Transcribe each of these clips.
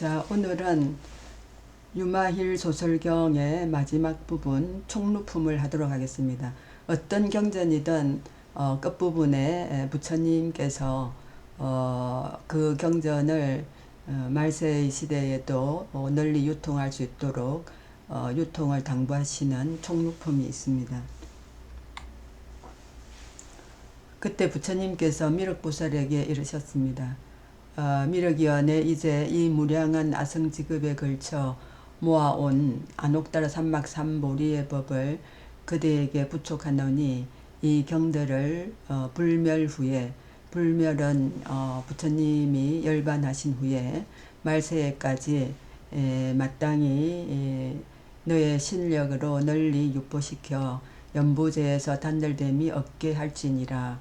자, 오늘은 유마힐 소설경의 마지막 부분 총루품을 하도록 하겠습니다. 어떤 경전이든 끝부분에 부처님께서 그 경전을 말세 시대에도 널리 유통할 수 있도록 유통을 당부하시는 총루품이 있습니다. 그때 부처님께서 미륵보살에게 이르셨습니다. 미륵이여, 이제 이 무량한 아성지급에 걸쳐 모아온 안옥다르 삼막삼보리의 법을 그대에게 부촉하노니 이 경들을 불멸 후에, 불멸은 부처님이 열반하신 후에 말세에까지 마땅히 너의 실력으로 널리 유포시켜 연부제에서 단절됨이 없게 할지니라.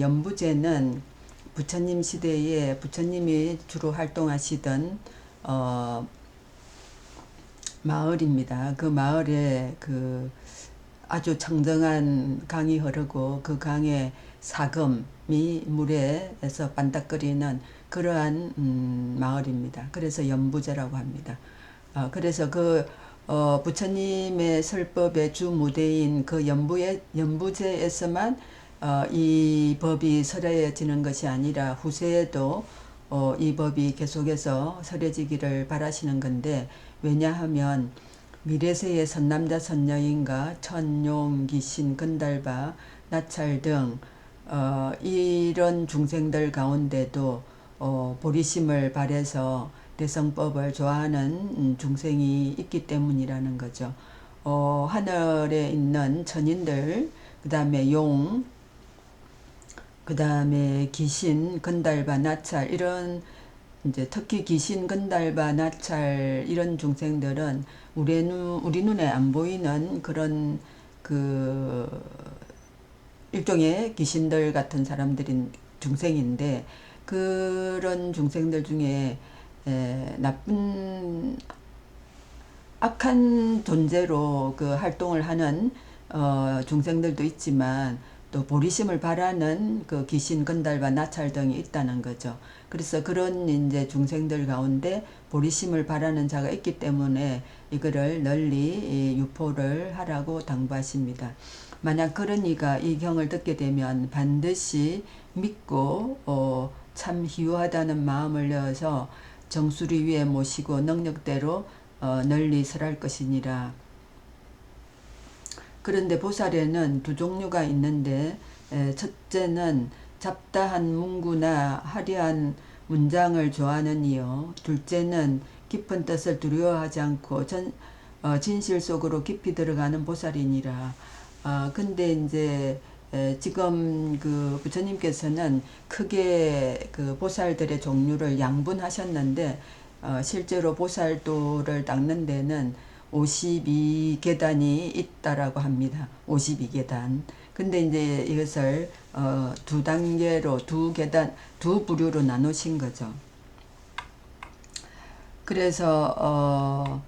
연부제는 부처님 시대에 부처님이 주로 활동하시던 마을입니다. 그 마을에 그 아주 청정한 강이 흐르고 그 강의 사금이 물에서 반짝거리는 그러한 마을입니다. 그래서 연부제라고 합니다. 그래서 그 부처님의 설법의 주 무대인 그 연부제에서만 이 법이 설해지는 것이 아니라 후세에도 이 법이 계속해서 설해지기를 바라시는 건데, 왜냐하면 미래세의 선남자 선여인과 천용, 귀신, 건달바, 나찰 등 이런 중생들 가운데도 보리심을 발해서 대성법을 좋아하는 중생이 있기 때문이라는 거죠. 하늘에 있는 천인들, 그 다음에 용, 그 다음에 귀신, 건달바, 나찰, 이런 이제 특히 귀신, 건달바, 나찰 이런 중생들은 우리 눈에 안 보이는 그런 그 일종의 귀신들 같은 사람들인 중생인데, 그런 중생들 중에 나쁜 악한 존재로 그 활동을 하는 중생들도 있지만, 또 보리심을 바라는 그 귀신, 건달바, 나찰 등이 있다는 거죠. 그래서 그런 이제 중생들 가운데 보리심을 바라는 자가 있기 때문에 이거를 널리 유포를 하라고 당부하십니다. 만약 그런 이가 이 경을 듣게 되면 반드시 믿고 참 희유하다는 마음을 내어서 정수리 위에 모시고 능력대로 널리 설할 것이니라. 그런데 보살에는 두 종류가 있는데, 첫째는 잡다한 문구나 화려한 문장을 좋아하는 이요, 둘째는 깊은 뜻을 두려워하지 않고 진실 속으로 깊이 들어가는 보살이니라. 근데 이제 지금 그 부처님께서는 크게 그 보살들의 종류를 양분하셨는데, 실제로 보살도를 닦는 데는 52계단이 있다라고 합니다. 52계단. 근데 이제 이것을 두 단계로, 두 계단, 두 부류로 나누신 거죠. 그래서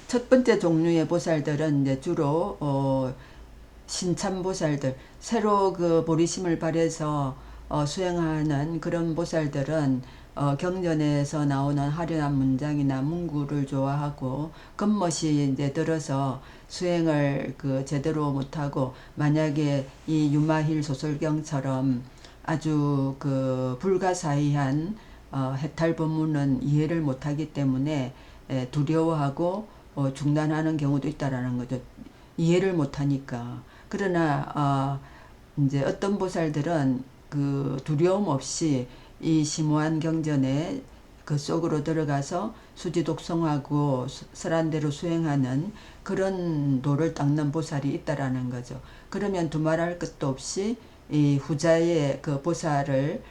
첫 번째 종류의 보살들은 이제 주로 신참보살들, 새로 그 보리심을 발해서 수행하는 그런 보살들은 경전에서 나오는 화려한 문장이나 문구를 좋아하고 겉멋이 이제 들어서 수행을 그 제대로 못하고, 만약에 이 유마힐 소설경처럼 아주 그 불가사의한 해탈 법문은 이해를 못하기 때문에 두려워하고 중단하는 경우도 있다라는 거죠. 이해를 못하니까. 그러나 이제 어떤 보살들은 그 두려움 없이 이 심오한 경전에 그 속으로 들어가서 수지독성하고 설한대로 수행하는 그런 도를 닦는 보살이 있다라는 거죠. 그러면 두말할 것도 없이 이 후자의 그 보살을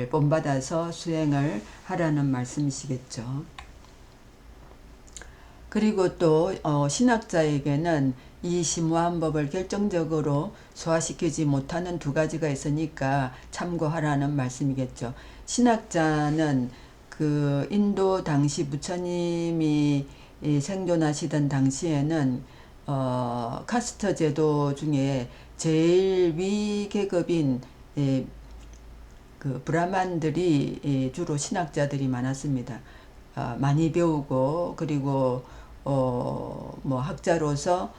본받아서 수행을 하라는 말씀이시겠죠. 그리고 또 신학자에게는 이 심오한 법을 결정적으로 소화시키지 못하는 두 가지가 있으니까 참고하라는 말씀이겠죠. 신학자는 그 인도 당시 부처님이 생존하시던 당시에는 카스트 제도 중에 제일 위계급인 그 브라만들이 주로 신학자들이 많았습니다. 많이 배우고 그리고 뭐 학자로서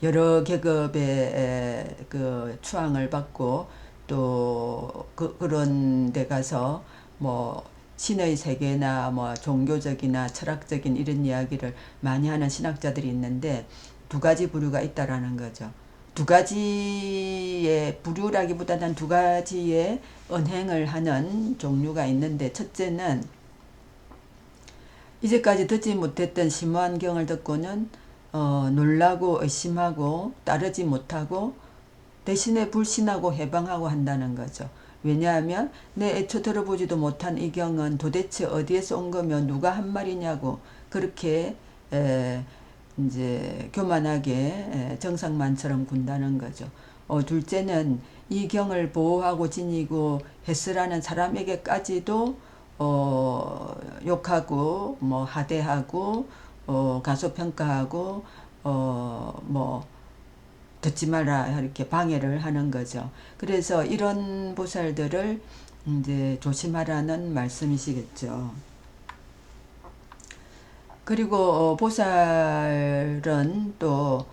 여러 계급의 그 추앙을 받고 또 그런 데 가서 뭐 신의 세계나 뭐 종교적이나 철학적인 이런 이야기를 많이 하는 신학자들이 있는데 두 가지 부류가 있다라는 거죠. 두 가지의 부류라기보다는 두 가지의 언행을 하는 종류가 있는데, 첫째는 이제까지 듣지 못했던 심오한 경을 듣고는 놀라고 의심하고 따르지 못하고 대신에 불신하고 해방하고 한다는 거죠. 왜냐하면 내 애초 들어보지도 못한 이 경은 도대체 어디에서 온 거며 누가 한 말이냐고 그렇게 이제 교만하게 정상만처럼 군다는 거죠. 둘째는 이 경을 보호하고 지니고 해설하는 사람에게까지도 욕하고 뭐 하대하고 가소평가하고 뭐 듣지 마라 이렇게 방해를 하는 거죠. 그래서 이런 보살들을 이제 조심하라는 말씀이시겠죠. 그리고 보살은 또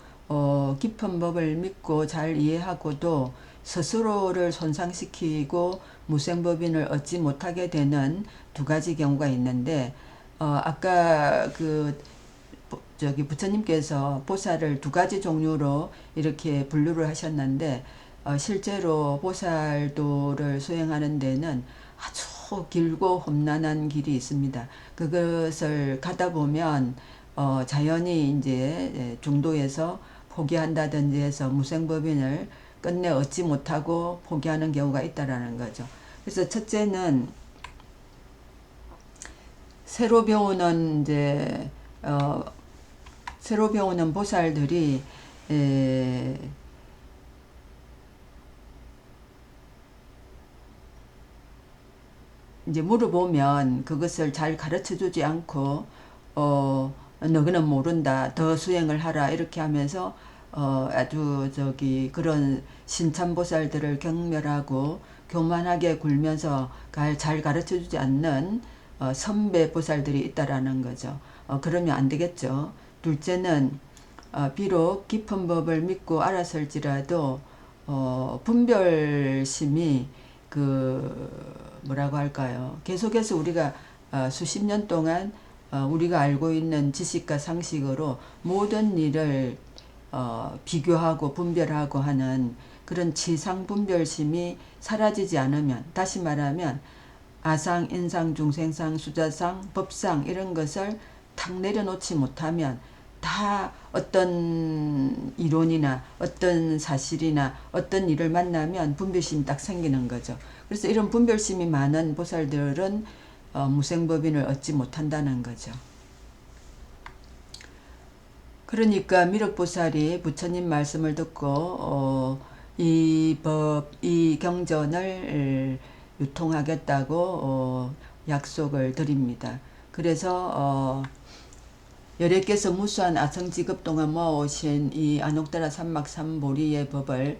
깊은 법을 믿고 잘 이해하고도 스스로를 손상시키고 무생법인을 얻지 못하게 되는 두 가지 경우가 있는데, 아까 그 저기 부처님께서 보살을 두 가지 종류로 이렇게 분류를 하셨는데, 실제로 보살도를 수행하는 데는 아주 길고 험난한 길이 있습니다. 그것을 가다 보면 자연히 이제 중도에서 포기한다든지 해서 무생법인을 끝내 얻지 못하고 포기하는 경우가 있다라는 거죠. 그래서 첫째는 새로 배우는 이제 새로 배우는 보살들이 이제 물어보면 그것을 잘 가르쳐 주지 않고 너희는 모른다, 더 수행을 하라 이렇게 하면서 아주 저기 그런 신참보살들을 경멸하고 교만하게 굴면서 잘 가르쳐 주지 않는 선배 보살들이 있다라는 거죠. 그러면 안 되겠죠. 둘째는 비록 깊은 법을 믿고 알았을지라도 분별심이 뭐라고 할까요? 계속해서 우리가 수십 년 동안 우리가 알고 있는 지식과 상식으로 모든 일을 비교하고 분별하고 하는 그런 치상 분별심이 사라지지 않으면, 다시 말하면 아상, 인상, 중생상, 수자상, 법상 이런 것을 탁 내려놓지 못하면 다 어떤 이론이나 어떤 사실이나 어떤 일을 만나면 분별심이 딱 생기는 거죠. 그래서 이런 분별심이 많은 보살들은 무생법인을 얻지 못한다는 거죠. 그러니까 미륵보살이 부처님 말씀을 듣고 이 경전을 유통하겠다고 약속을 드립니다. 그래서 여래께서 무수한 아성지급 동안 모아오신 이 아녹다라 삼막삼보리의 법을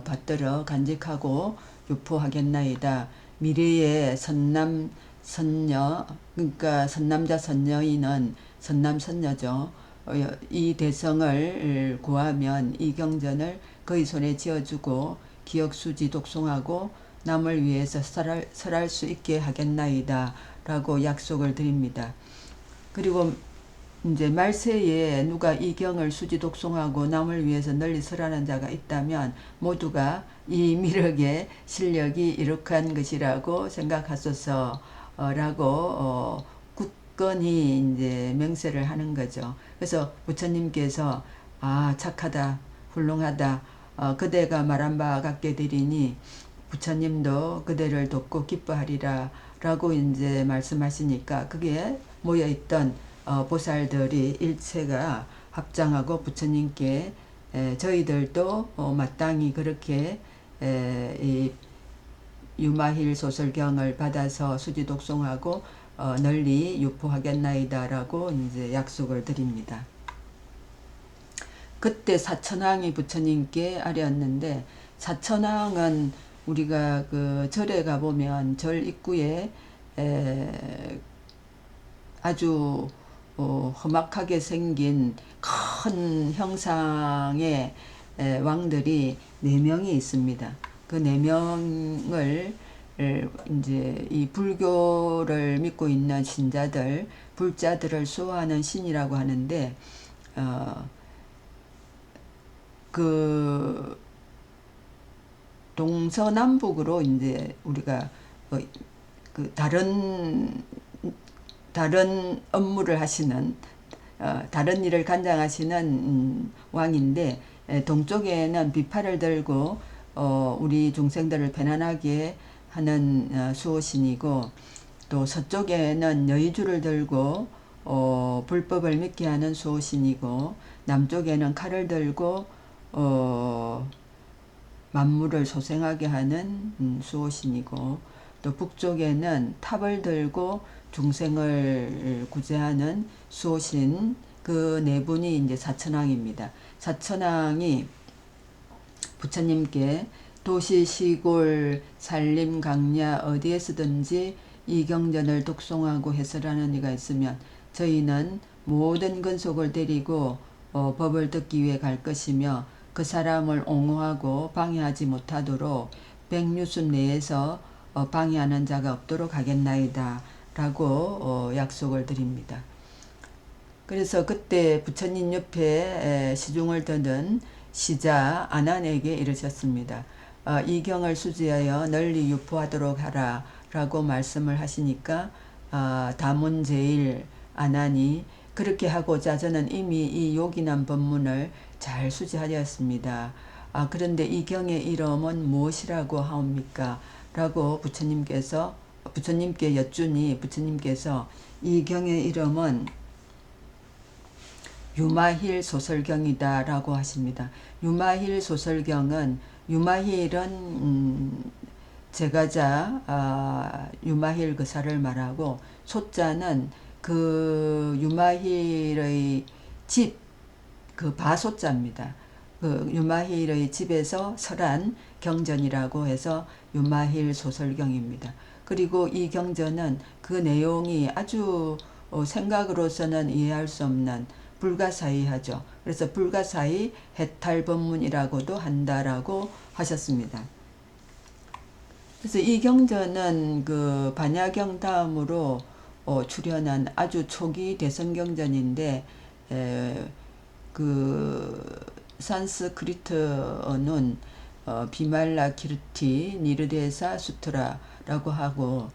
받들어 간직하고 유포하겠나이다. 미래의 선남 선녀, 그러니까 선남자 선녀인은 선남 선녀죠. 이 대성을 구하면 이 경전을 그의 손에 쥐어주고 기억수지 독송하고 남을 위해서 설할 수 있게 하겠나이다 라고 약속을 드립니다. 그리고 이제 말세에 누가 이 경을 수지 독송하고 남을 위해서 널리 설하는 자가 있다면 모두가 이 미륵의 실력이 이룩한 것이라고 생각하소서 라고 굳건히 이제 명세를 하는 거죠. 그래서 부처님께서 착하다, 훌륭하다, 그대가 말한 바와 같게 되리니 부처님도 그대를 돕고 기뻐하리라 라고 이제 말씀하시니까 그게 모여있던 보살들이 일체가 합장하고 부처님께 저희들도 마땅히 그렇게 이 유마힐 소설경을 받아서 수지 독송하고 널리 유포하겠나이다 라고 이제 약속을 드립니다. 그때 사천왕이 부처님께 아뢰었는데, 사천왕은 우리가 그 절에 가보면 절 입구에 아주 험악하게 생긴 큰 형상의 왕들이 4명이 있습니다. 그 4명을 이제 이 불교를 믿고 있는 신자들, 불자들을 수호하는 신이라고 하는데, 그 동서남북으로 이제 우리가 그 다른 업무를 하시는, 다른 일을 관장하시는 왕인데, 동쪽에는 비파를 들고 우리 중생들을 편안하게 하는 수호신이고, 또 서쪽에는 여의주를 들고 불법을 믿게 하는 수호신이고, 남쪽에는 칼을 들고 만물을 소생하게 하는 수호신이고, 또 북쪽에는 탑을 들고 중생을 구제하는 수호신, 그 4분이 이제 사천왕입니다. 사천왕이 부처님께 도시, 시골, 산림, 강야 어디에서든지 이 경전을 독송하고 해설하는 이가 있으면 저희는 모든 근속을 데리고 법을 듣기 위해 갈 것이며, 그 사람을 옹호하고 방해하지 못하도록 백류순 내에서 방해하는 자가 없도록 하겠나이다 라고 약속을 드립니다. 그래서 그때 부처님 옆에 시중을 드는 시자 아난에게 이르셨습니다. 이 경을 수지하여 널리 유포하도록 하라 라고 말씀을 하시니까 다문제일 아난이 그렇게 하고자 저는 이미 이 요긴한 법문을 잘 수지하였습니다. 그런데 이 경의 이름은 무엇이라고 하옵니까? 라고 부처님께 여쭈니 부처님께서 이 경의 이름은 유마힐 소설경이다 라고 하십니다. 유마힐 소설경은, 유마힐은 제가자 유마힐 그사를 말하고, 소자는 그 유마힐의 집, 그 바소자입니다. 그 유마힐의 집에서 설한 경전이라고 해서 유마힐 소설경입니다. 그리고 이 경전은 그 내용이 아주 생각으로서는 이해할 수 없는 불가사의하죠. 그래서 불가사의 해탈법문이라고도 한다라고 하셨습니다. 그래서 이 경전은 그 반야경 다음으로 출현한 아주 초기 대성경전인데, 그 산스크리트어는 비말라 키르티 니르데사 수트라라고 하고,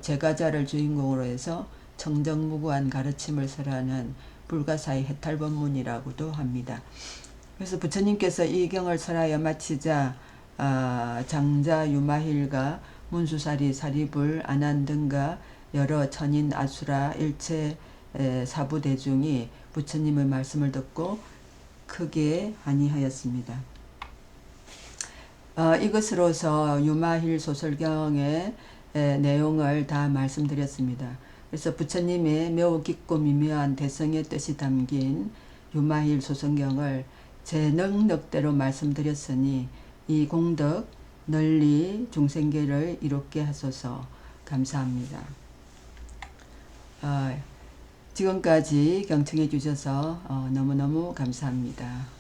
제가자를 주인공으로 해서 청정무구한 가르침을 설하는 불가사의 해탈법문이라고도 합니다. 그래서 부처님께서 이 경을 설하여 마치자 장자 유마힐과 문수사리 사리불 아난 등과 여러 천인 아수라 일체 사부대중이 부처님의 말씀을 듣고 크게 안위하였습니다. 이것으로서 유마힐 소설경의 내용을 다 말씀드렸습니다. 그래서 부처님의 매우 깊고 미묘한 대성의 뜻이 담긴 유마힐 소설경을 제 능력대로 말씀드렸으니 이 공덕 널리 중생계를 이롭게 하소서. 감사합니다. 지금까지 경청해 주셔서 너무너무 감사합니다.